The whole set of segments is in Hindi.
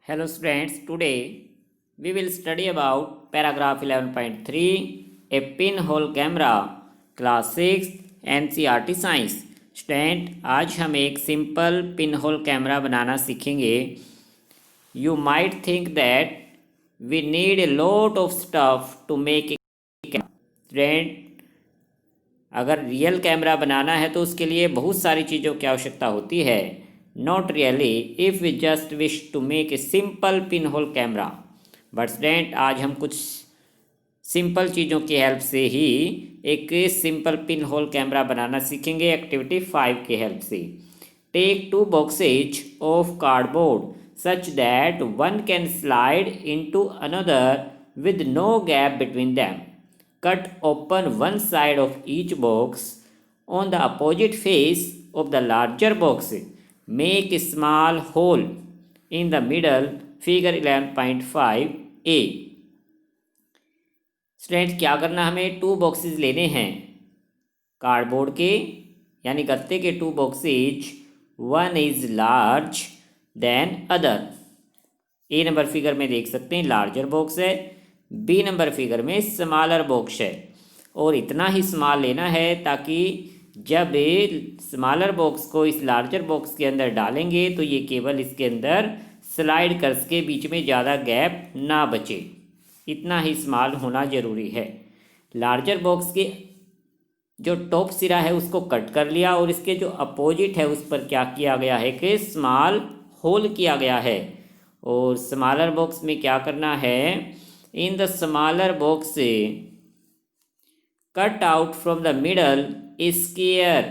Hello students, today we will study about paragraph 11.3 a pinhole camera class 6 NCERT science. Student आज हम एक सिंपल पिनहोल कैमरा बनाना सीखेंगे। You might think that we need a lot of stuff to make a camera. Student अगर रियल कैमरा बनाना है तो उसके लिए बहुत सारी चीज़ों की आवश्यकता होती है। Not really if we just wish to make a simple pinhole camera. But student आज हम कुछ सिंपल चीज़ों की हेल्प से ही एक सिंपल पिन होल कैमरा बनाना सीखेंगे एक्टिविटी 5 की हेल्प से। Take 2 boxes of cardboard such that one can slide into another with no gap between them. Cut open one side of each box. On the opposite face of the larger box, make a small hole in the middle. Figure 11.5a. Student क्या करना, हमें 2 बॉक्सेस लेने हैं कार्डबोर्ड के यानी गत्ते के 2 boxes. One is large than other. A number figure में देख सकते हैं लार्जर बॉक्स है, बी नंबर फिगर में स्मॉलर बॉक्स है। और इतना ही स्मॉल लेना है ताकि जब स्मॉलर बॉक्स को इस लार्जर बॉक्स के अंदर डालेंगे तो ये केवल इसके अंदर स्लाइड कर सके, बीच में ज़्यादा गैप ना बचे। इतना ही स्मॉल होना ज़रूरी है। लार्जर बॉक्स के जो टॉप सिरा है उसको कट कर लिया और इसके जो अपोजिट है उस पर क्या किया गया है कि स्मॉल होल किया गया है। और स्मॉलर बॉक्स में क्या करना है, in the smaller box cut out from the middle square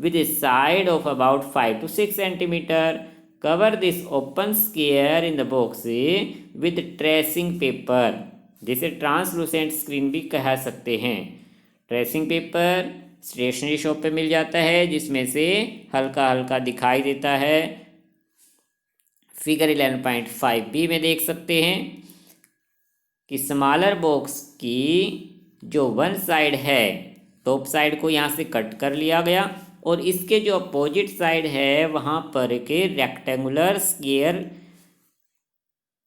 with a side of about 5 to 6 centimeter. Cover this open square in the box with tracing paper, जिसे ट्रांसलूसेंट स्क्रीन भी कह सकते हैं। ट्रेसिंग पेपर स्टेशनरी शॉप पे मिल जाता है जिसमें से हल्का हल्का दिखाई देता है। फिगर 11.5b में देख सकते हैं कि स्मॉलर बॉक्स की जो वन साइड है टॉप साइड को यहाँ से कट कर लिया गया और इसके जो अपोजिट साइड है वहाँ पर एक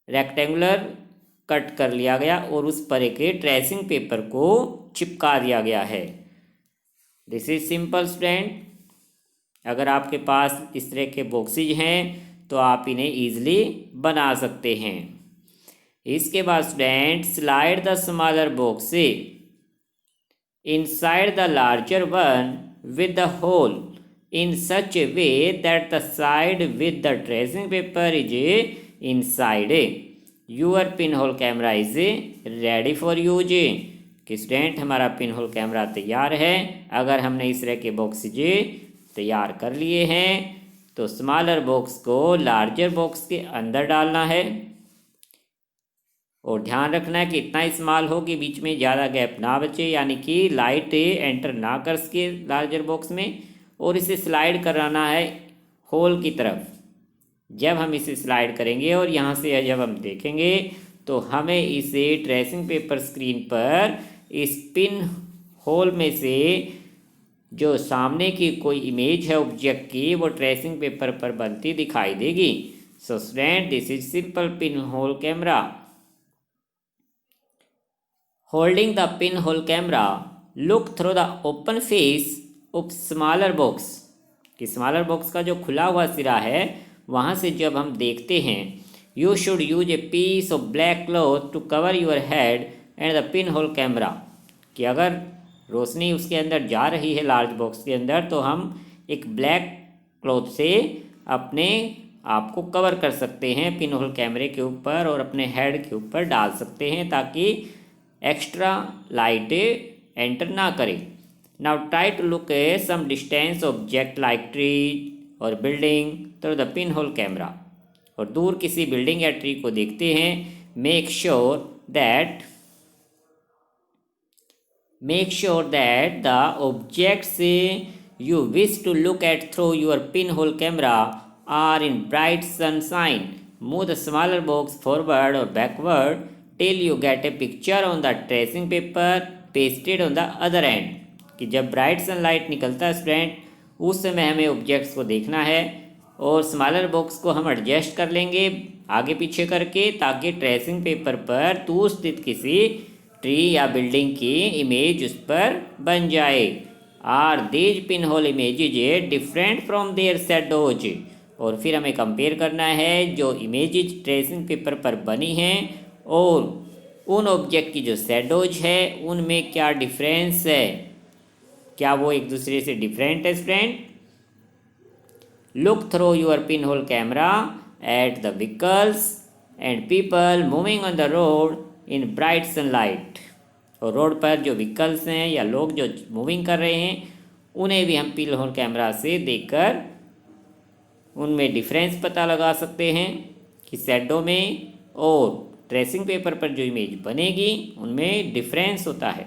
रेक्टेंगुलर कट कर लिया गया और उस पर एक ट्रेसिंग पेपर को चिपका दिया गया है। This is simple student. अगर आपके पास इस तरह के बॉक्सेज हैं तो आप इन्हें ईजिली बना सकते हैं। इसके बाद student slide the smaller box inside the larger one with the hole in such a way that the side with the tracing paper is inside. Your pinhole camera is ready for use. कि स्टूडेंट हमारा पिनहोल कैमरा तैयार है। अगर हमने इस तरह के बॉक्सेज तैयार कर लिए हैं तो स्मॉलर बॉक्स को लार्जर बॉक्स के अंदर डालना है और ध्यान रखना है कि इतना स्मॉल हो कि बीच में ज़्यादा गैप ना बचे, यानी कि लाइट एंटर ना कर सके लार्जर बॉक्स में। और इसे स्लाइड कराना है होल की तरफ। जब हम इसे स्लाइड करेंगे और यहाँ से जब हम देखेंगे तो हमें इसे ट्रेसिंग पेपर स्क्रीन पर इस पिन होल में से जो सामने की कोई इमेज है ऑब्जेक्ट की वो ट्रेसिंग पेपर पर बनती दिखाई देगी। So student this is simple pin hole camera. Holding the pinhole camera, look through the open face of smaller box. कि स्मॉलर बॉक्स का जो खुला हुआ सिरा है वहाँ से जब हम देखते हैं, you should use a piece of black cloth to cover your head and the pinhole camera. कि अगर रोशनी उसके अंदर जा रही है लार्ज बॉक्स के अंदर तो हम एक ब्लैक क्लॉथ से अपने आप को कवर कर सकते हैं पिनहोल कैमरे के ऊपर और अपने हेड के ऊपर डाल सकते हैं ताकि एक्स्ट्रा लाइट एंटर ना करे। Now try to look some distance object like tree और building through the pin hole camera. और दूर किसी बिल्डिंग या ट्री को देखते हैं। Make sure that the objects you wish to look at through your pin hole camera are in bright sunshine. Move the smaller box forward और backward till you get a picture on the tracing paper pasted on the other end. कि जब ब्राइट सनलाइट निकलता है स्टूडेंट उस समय हमें ऑब्जेक्ट्स को देखना है और स्मॉलर बॉक्स को हम एडजस्ट कर लेंगे आगे पीछे करके, ताकि ट्रेसिंग पेपर पर दूर स्थित किसी ट्री या बिल्डिंग की इमेज उस पर बन जाए। Are these pin hole images different from their shadows, और फिर हमें कंपेयर करना है जो इमेजेज ट्रेसिंग पेपर पर बनी हैं और उन ऑब्जेक्ट की जो शैडोज है उनमें क्या डिफरेंस है, क्या वो एक दूसरे से डिफरेंट है student. Look through your pin hole camera at the vehicles and people moving on the road in bright sunlight, और रोड पर जो व्हीकल्स हैं या लोग जो मूविंग कर रहे हैं उन्हें भी हम पिन होल कैमरा से देखकर उनमें डिफरेंस पता लगा सकते हैं कि शैडो में और ट्रेसिंग पेपर पर जो इमेज बनेगी उनमें डिफरेंस होता है।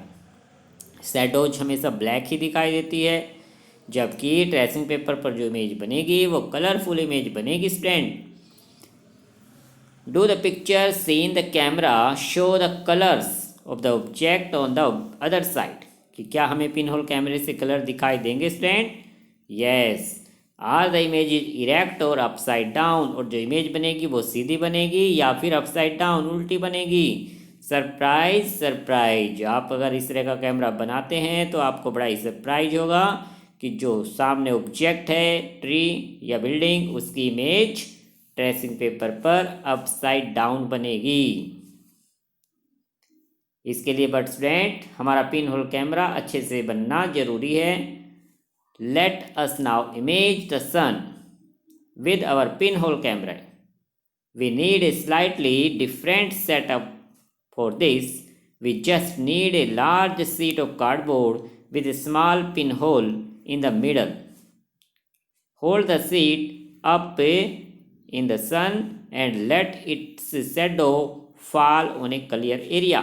शैडोज हमेशा ब्लैक ही दिखाई देती है, जबकि ट्रेसिंग पेपर पर जो इमेज बनेगी वो कलरफुल इमेज बनेगी student. Do the picture see in the camera show the colours of the object on the other side, कि क्या हमें पिन होल कैमरे से कलर दिखाई देंगे student. Yes. Are the image is erect और अपसाइड डाउन, और जो इमेज बनेगी वो सीधी बनेगी या फिर अपसाइड डाउन उल्टी बनेगी। सरप्राइज सरप्राइज, आप अगर इस तरह का कैमरा बनाते हैं तो आपको बड़ा ही सरप्राइज होगा कि जो सामने ऑब्जेक्ट है ट्री या बिल्डिंग उसकी इमेज ट्रेसिंग पेपर पर अपसाइड डाउन बनेगी। इसके लिए बट स्टूडेंट हमारा पिन होल कैमरा अच्छे से बनना जरूरी है। Let us now image the sun with our pin whole camera. We need a slightly different setup for this. We just need a large sheet of cardboard with a small pinhole in the middle. Hold the sheet up in the sun and let its shadow fall on a clear area.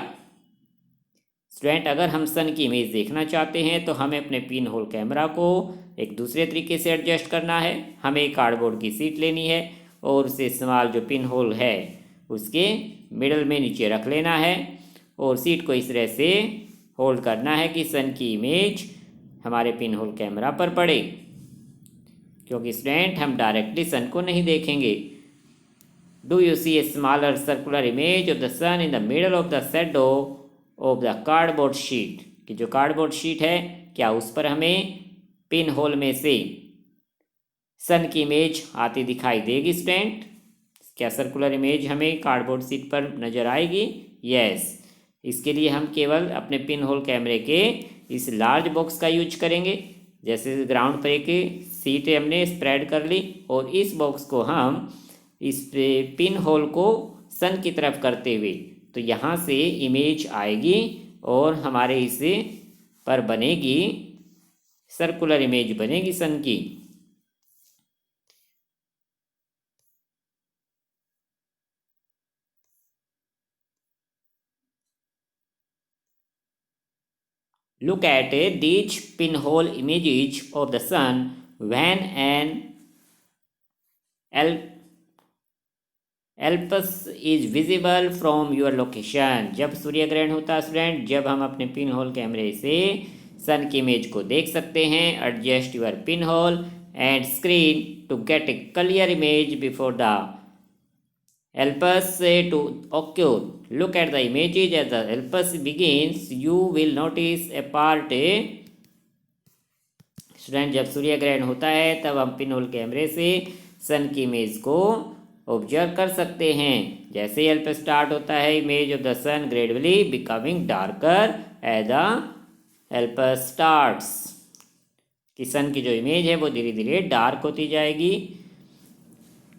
Student अगर हम सन की इमेज देखना चाहते हैं तो हमें अपने पिन होल कैमरा को एक दूसरे तरीके से एडजस्ट करना है। हमें कार्डबोर्ड की सीट लेनी है और उसे स्मॉल जो पिन होल है उसके मिडल में नीचे रख लेना है और सीट को इस तरह से होल्ड करना है कि सन की इमेज हमारे पिन होल कैमरा पर पड़े, क्योंकि स्टूडेंट हम डायरेक्टली सन को नहीं देखेंगे। Do you see a smaller circular image of the sun in the middle of the shadow of the cardboard sheet, कि जो कार्डबोर्ड शीट है क्या उस पर हमें पिन होल में से सन की इमेज आती दिखाई देगी स्टूडेंट। क्या सर्कुलर इमेज हमें कार्डबोर्ड शीट पर नज़र आएगी। यस। इसके लिए हम केवल अपने पिन होल कैमरे के इस लार्ज बॉक्स का यूज करेंगे। जैसे ग्राउंड पर एक सीट हमने स्प्रेड कर ली और इस बॉक्स को हम इस पिन होल को सन की तरफ करते हुए तो यहाँ से इमेज आएगी और हमारे इसे पर बनेगी सर्कुलर इमेज बनेगी सन की। Look at these pinhole images of the sun when an eclipse is visible from your location. जब सूर्य ग्रहण होता है स्टूडेंट, जब हम अपने पिन होल कैमरे से सन की इमेज को देख सकते हैं। Adjust your pin hole and screen to get a clear image before the eclipse to occur. Look at the images as the eclipse begins. You will notice a part. Student जब सूर्य ग्रहण होता है तब हम पिन होल कैमरे से सन की इमेज को ऑब्जर्व कर सकते हैं। जैसे ही एल्पस स्टार्ट होता है image of the sun gradually becoming darker as the eclipse starts, कि सन की जो इमेज है वो धीरे धीरे डार्क होती जाएगी।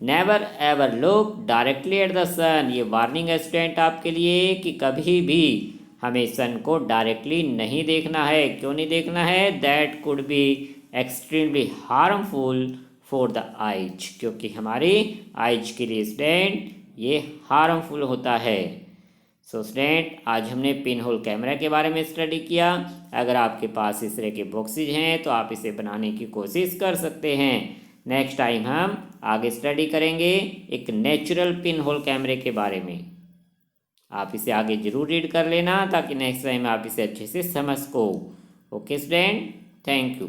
Never ever look directly at the sun. ये वार्निंग है स्टूडेंट आपके लिए कि कभी भी हमें सन को डायरेक्टली नहीं देखना है। क्यों नहीं देखना है? That could be extremely harmful for the eyes, क्योंकि हमारी आइज के लिए स्टूडेंट ये हार्मफुल होता है। सो स्टूडेंट आज हमने पिन होल कैमरा के बारे में स्टडी किया। अगर आपके पास इस तरह के बॉक्सेज हैं तो आप इसे बनाने की कोशिश कर सकते हैं। नेक्स्ट टाइम हम आगे स्टडी करेंगे एक नेचुरल पिन होल कैमरे के बारे में। आप इसे आगे जरूर रीड कर लेना ताकि नेक्स्ट टाइम आप इसे अच्छे से समझ सको। Okay student, thank you.